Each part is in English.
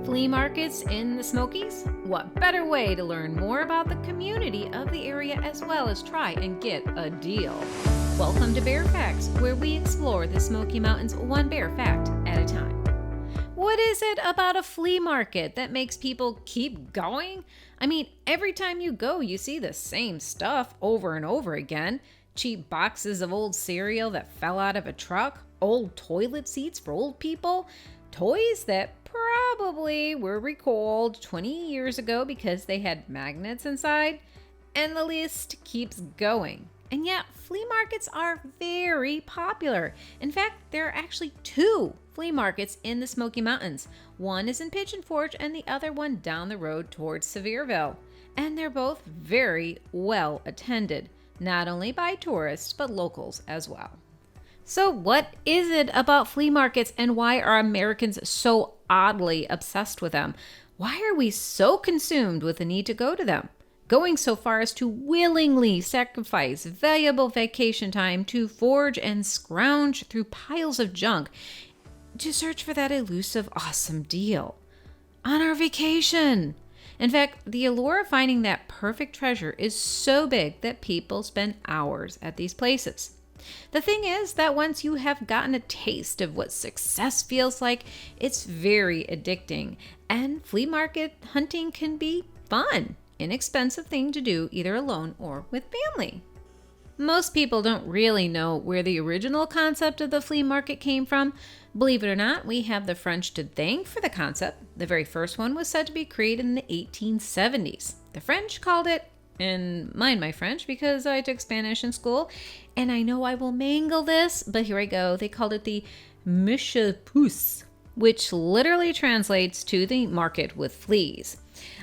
Flea markets in the Smokies? What better way to learn more about the community of the area as well as try and get a deal? Welcome to Bear Facts, where we explore the Smoky Mountains one bear fact at a time. What is it about a flea market that makes people keep going? I mean, every time you go, you see the same stuff over and over again. Cheap boxes of old cereal that fell out of a truck, old toilet seats for old people, toys that probably were recalled 20 years ago because they had magnets inside, and the list keeps going. And yet, flea markets are very popular. In fact, there are actually two flea markets in the Smoky Mountains. One is in Pigeon Forge and the other one down the road towards Sevierville. And they're both very well attended, not only by tourists, but locals as well. So what is it about flea markets and why are Americans so oddly obsessed with them? Why are we so consumed with the need to go to them? Going so far as to willingly sacrifice valuable vacation time to forge and scrounge through piles of junk to search for that elusive awesome deal on our vacation. In fact, the allure of finding that perfect treasure is so big that people spend hours at these places. The thing is that once you have gotten a taste of what success feels like, it's very addicting, and flea market hunting can be fun, inexpensive thing to do either alone or with family. Most people don't really know where the original concept of the flea market came from. Believe it or not, we have the French to thank for the concept. The very first one was said to be created in the 1870s. The French called it, and mind my French because I took Spanish in school, and I know I will mangle this, but here I go. They called it the Michel-Puce, which literally translates to the market with fleas.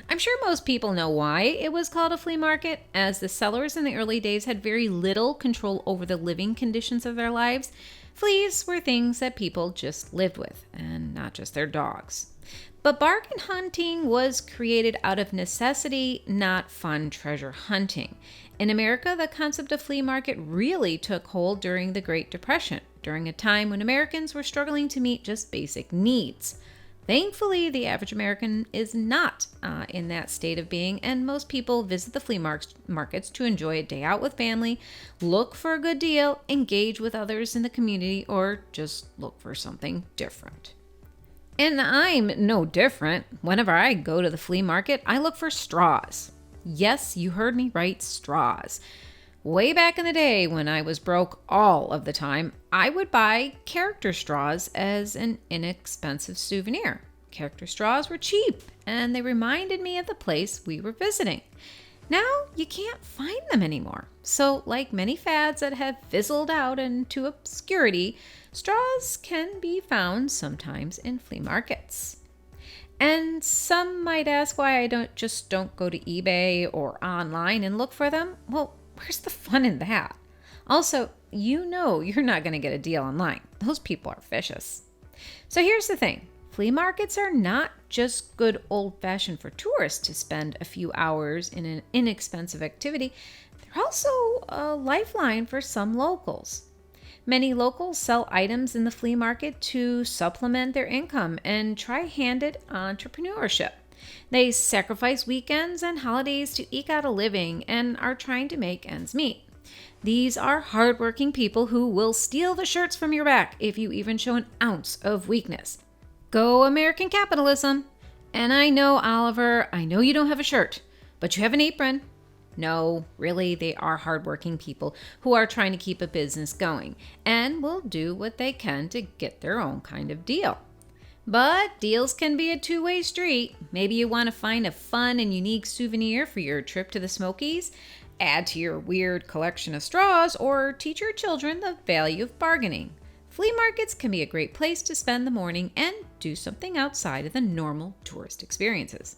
I'm sure most people know why it was called a flea market, as the sellers in the early days had very little control over the living conditions of their lives. Fleas were things that people just lived with, and not just their dogs. But bargain hunting was created out of necessity, not fun treasure hunting. In America, the concept of flea market really took hold during the Great Depression, during a time when Americans were struggling to meet just basic needs. Thankfully, the average American is not in that state of being, and most people visit the flea markets to enjoy a day out with family, look for a good deal, engage with others in the community, or just look for something different. And I'm no different. Whenever I go to the flea market, I look for straws. Yes, you heard me right, straws. Way back in the day when I was broke all of the time, I would buy character straws as an inexpensive souvenir. Character straws were cheap, and they reminded me of the place we were visiting. Now, you can't find them anymore. So, like many fads that have fizzled out into obscurity, straws can be found sometimes in flea markets. And some might ask why I don't go to eBay or online and look for them. Well, where's the fun in that? Also, you know you're not going to get a deal online. Those people are vicious. So here's the thing. Flea markets are not just good old-fashioned for tourists to spend a few hours in an inexpensive activity. They're also a lifeline for some locals. Many locals sell items in the flea market to supplement their income and try-handed entrepreneurship. They sacrifice weekends and holidays to eke out a living and are trying to make ends meet. These are hardworking people who will steal the shirts from your back if you even show an ounce of weakness. Go American capitalism. And I know, Oliver, I know you don't have a shirt, but you have an apron. No, really, they are hardworking people who are trying to keep a business going and will do what they can to get their own kind of deal. But deals can be a two-way street. Maybe you want to find a fun and unique souvenir for your trip to the Smokies, add to your weird collection of straws, or teach your children the value of bargaining. Flea markets can be a great place to spend the morning and do something outside of the normal tourist experiences.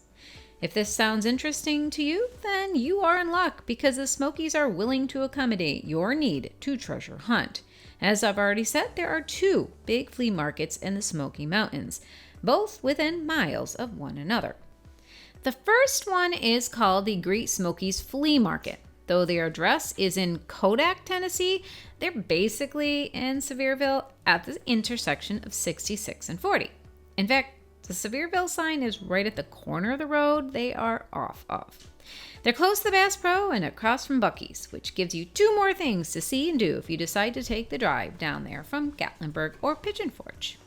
If this sounds interesting to you, then you are in luck because the Smokies are willing to accommodate your need to treasure hunt. As I've already said, there are two big flea markets in the Smoky Mountains, both within miles of one another. The first one is called the Great Smokies Flea Market. Though their address is in Kodak, Tennessee, they're basically in Sevierville at the intersection of 66 and 40. In fact, The Sevierville sign is right at the corner of the road they are off of. They're close to the Bass Pro and across from Buc-ee's, which gives you 2 more things to see and do if you decide to take the drive down there from Gatlinburg or Pigeon Forge.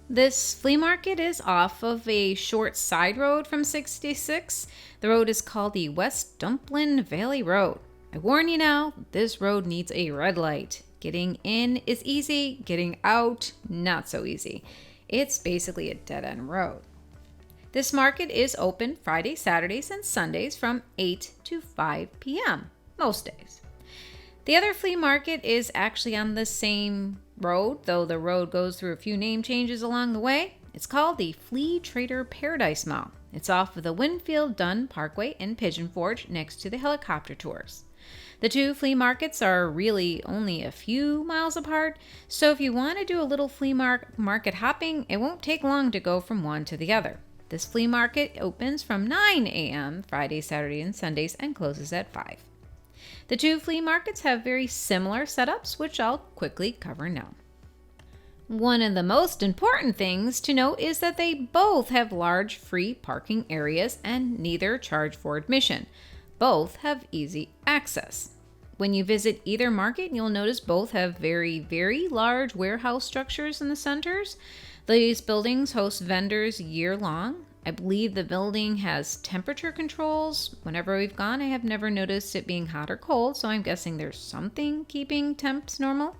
This flea market is off of a short side road from 66. The road is called the West Dumplin Valley Road. I warn you now, this road needs a red light. Getting in is easy, getting out, not so easy. It's basically a dead-end road. This market is open Fridays, Saturdays, and Sundays from 8 to 5 p.m. most days. The other flea market is actually on the same road, though the road goes through a few name changes along the way. It's called the Flea Trader Paradise Mall. It's off of the Winfield Dunn Parkway in Pigeon Forge next to the helicopter tours. The 2 flea markets are really only a few miles apart, so if you want to do a little flea market hopping, it won't take long to go from one to the other. This flea market opens from 9 a.m. Friday, Saturday, and Sundays and closes at 5. The 2 flea markets have very similar setups, which I'll quickly cover now. One of the most important things to note is that they both have large free parking areas and neither charge for admission. Both have easy access. When you visit either market, you'll notice both have very, very large warehouse structures in the centers. These buildings host vendors year-long. I believe the building has temperature controls. Whenever we've gone, I have never noticed it being hot or cold, so I'm guessing there's something keeping temps normal.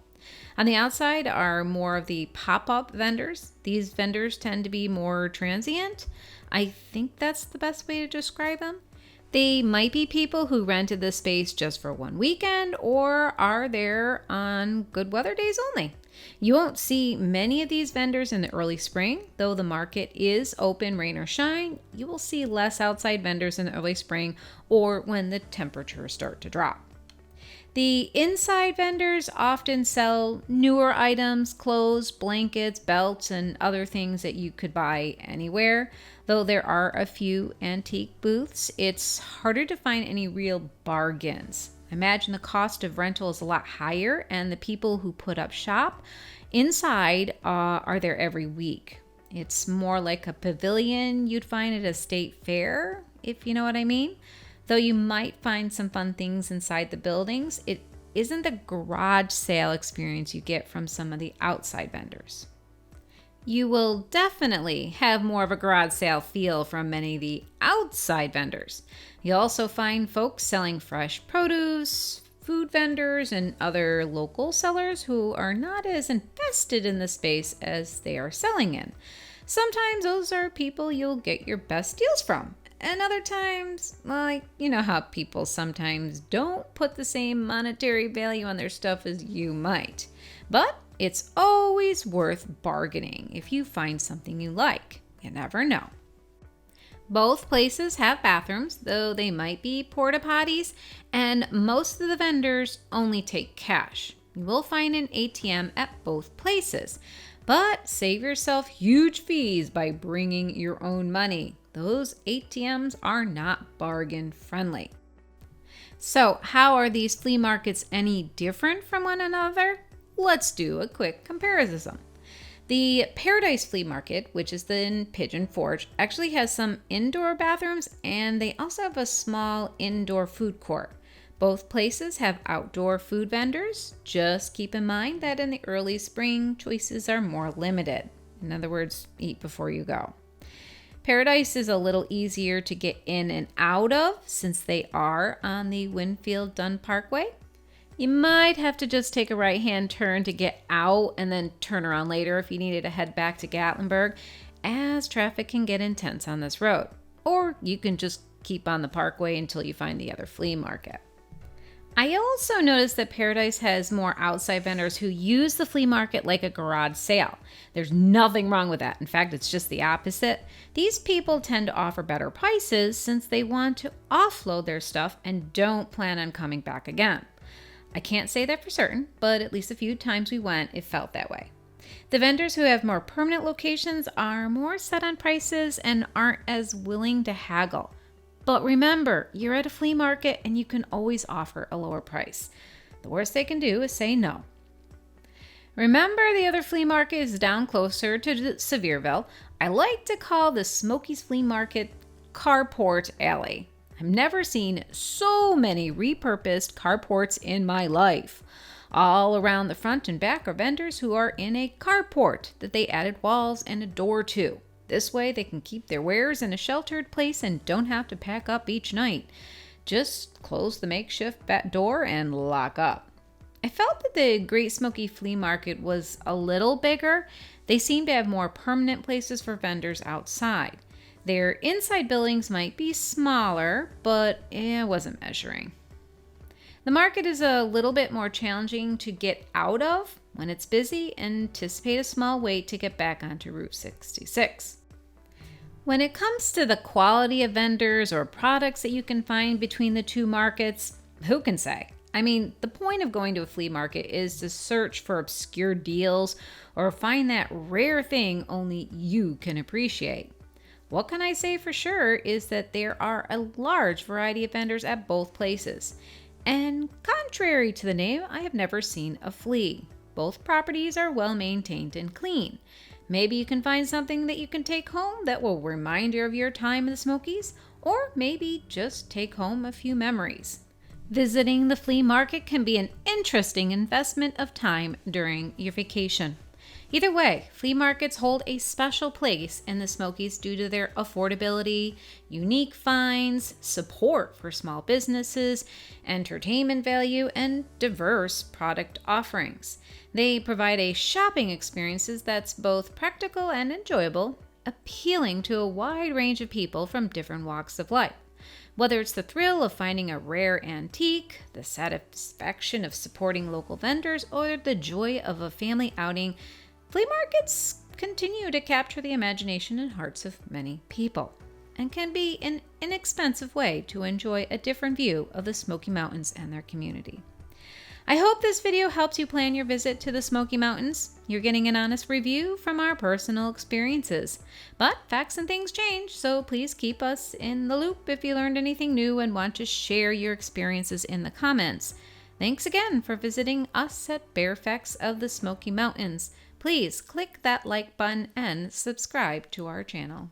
On the outside are more of the pop-up vendors. These vendors tend to be more transient. I think that's the best way to describe them. They might be people who rented the space just for one weekend or are there on good weather days only. You won't see many of these vendors in the early spring, though the market is open rain or shine. You will see less outside vendors in the early spring or when the temperatures start to drop. The inside vendors often sell newer items, clothes, blankets, belts, and other things that you could buy anywhere. Though there are a few antique booths, it's harder to find any real bargains. I imagine the cost of rental is a lot higher, and the people who put up shop inside are there every week. It's more like a pavilion you'd find at a state fair, if you know what I mean. Though you might find some fun things inside the buildings, it isn't the garage sale experience you get from some of the outside vendors. You will definitely have more of a garage sale feel from many of the outside vendors. You'll also find folks selling fresh produce, food vendors, and other local sellers who are not as invested in the space as they are selling in. Sometimes those are people you'll get your best deals from. And other times, like, you know how people sometimes don't put the same monetary value on their stuff as you might. But it's always worth bargaining if you find something you like. You never know. Both places have bathrooms, though they might be porta potties, and most of the vendors only take cash. You will find an ATM at both places, but save yourself huge fees by bringing your own money. Those ATMs are not bargain friendly. So, how are these flea markets any different from one another? Let's do a quick comparison. The Paradise Flea Market, which is in Pigeon Forge, actually has some indoor bathrooms and they also have a small indoor food court. Both places have outdoor food vendors. Just keep in mind that in the early spring, choices are more limited. In other words, eat before you go. Paradise is a little easier to get in and out of since they are on the Winfield Dunn Parkway. You might have to just take a right-hand turn to get out and then turn around later if you needed to head back to Gatlinburg, as traffic can get intense on this road. Or you can just keep on the parkway until you find the other flea market. I also noticed that Paradise has more outside vendors who use the flea market like a garage sale. There's nothing wrong with that. In fact, it's just the opposite. These people tend to offer better prices since they want to offload their stuff and don't plan on coming back again. I can't say that for certain, but at least a few times we went, it felt that way. The vendors who have more permanent locations are more set on prices and aren't as willing to haggle. But remember, you're at a flea market and you can always offer a lower price. The worst they can do is say no. Remember the other flea market is down closer to Sevierville. I like to call the Smokies Flea Market Carport Alley. I've never seen so many repurposed carports in my life. All around the front and back are vendors who are in a carport that they added walls and a door to. This way they can keep their wares in a sheltered place and don't have to pack up each night. Just close the makeshift back door and lock up. I felt that the Great Smoky Flea Market was a little bigger. They seem to have more permanent places for vendors outside. Their inside buildings might be smaller, but it wasn't measuring. The market is a little bit more challenging to get out of. When it's busy, anticipate a small wait to get back onto Route 66. When it comes to the quality of vendors or products that you can find between the two markets, who can say? I mean, the point of going to a flea market is to search for obscure deals or find that rare thing only you can appreciate. What can I say for sure is that there are a large variety of vendors at both places. And contrary to the name, I have never seen a flea. Both properties are well maintained and clean. Maybe you can find something that you can take home that will remind you of your time in the Smokies, or maybe just take home a few memories. Visiting the flea market can be an interesting investment of time during your vacation. Either way, flea markets hold a special place in the Smokies due to their affordability, unique finds, support for small businesses, entertainment value, and diverse product offerings. They provide a shopping experience that's both practical and enjoyable, appealing to a wide range of people from different walks of life. Whether it's the thrill of finding a rare antique, the satisfaction of supporting local vendors, or the joy of a family outing, flea markets continue to capture the imagination and hearts of many people and can be an inexpensive way to enjoy a different view of the Smoky Mountains and their community. I hope this video helps you plan your visit to the Smoky Mountains. You're getting an honest review from our personal experiences. But facts and things change, so please keep us in the loop if you learned anything new and want to share your experiences in the comments. Thanks again for visiting us at Bear Facts of the Smoky Mountains. Please click that like button and subscribe to our channel.